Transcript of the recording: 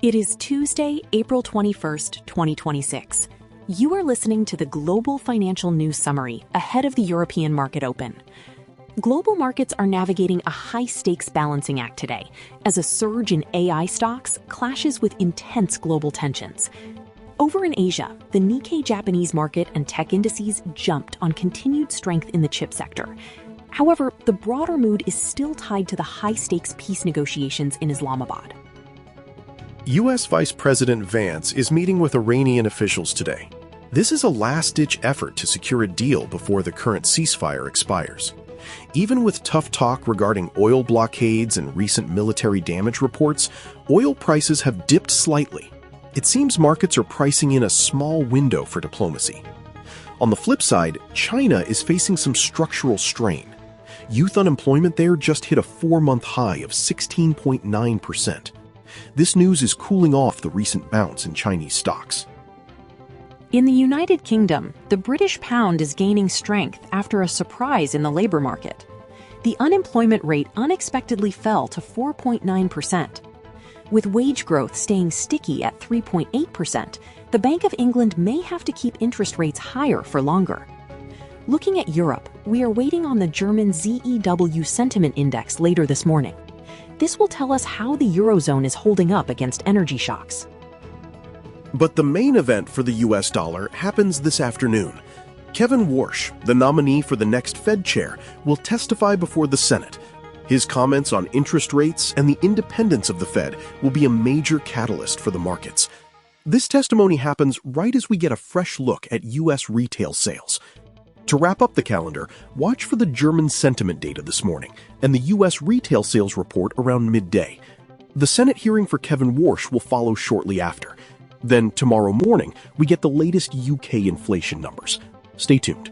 It is Tuesday, April 21st, 2026. You are listening to the Global Financial News Summary ahead of the European market open. Global markets are navigating a high-stakes balancing act today as a surge in AI stocks clashes with intense global tensions. Over in Asia, the Nikkei Japanese market and tech indices jumped on continued strength in the chip sector. However, the broader mood is still tied to the high-stakes peace negotiations in Islamabad. U.S. Vice President Vance is meeting with Iranian officials today. This is a last-ditch effort to secure a deal before the current ceasefire expires. Even with tough talk regarding oil blockades and recent military damage reports, oil prices have dipped slightly. It seems markets are pricing in a small window for diplomacy. On the flip side, China is facing some structural strain. Youth unemployment there just hit a 4-month high of 16.9%. This news is cooling off the recent bounce in Chinese stocks. In the United Kingdom, the British pound is gaining strength after a surprise in the labor market. The unemployment rate unexpectedly fell to 4.9%. With wage growth staying sticky at 3.8%, the Bank of England may have to keep interest rates higher for longer. Looking at Europe, we are waiting on the German ZEW sentiment index later this morning. This will tell us how the Eurozone is holding up against energy shocks. But the main event for the U.S. dollar happens this afternoon. Kevin Warsh, the nominee for the next Fed chair, will testify before the Senate. His comments on interest rates and the independence of the Fed will be a major catalyst for the markets. This testimony happens right as we get a fresh look at U.S. retail sales. To wrap up the calendar, watch for the German sentiment data this morning and the U.S. retail sales report around midday. The Senate hearing for Kevin Warsh will follow shortly after. Then tomorrow morning, we get the latest UK inflation numbers. Stay tuned.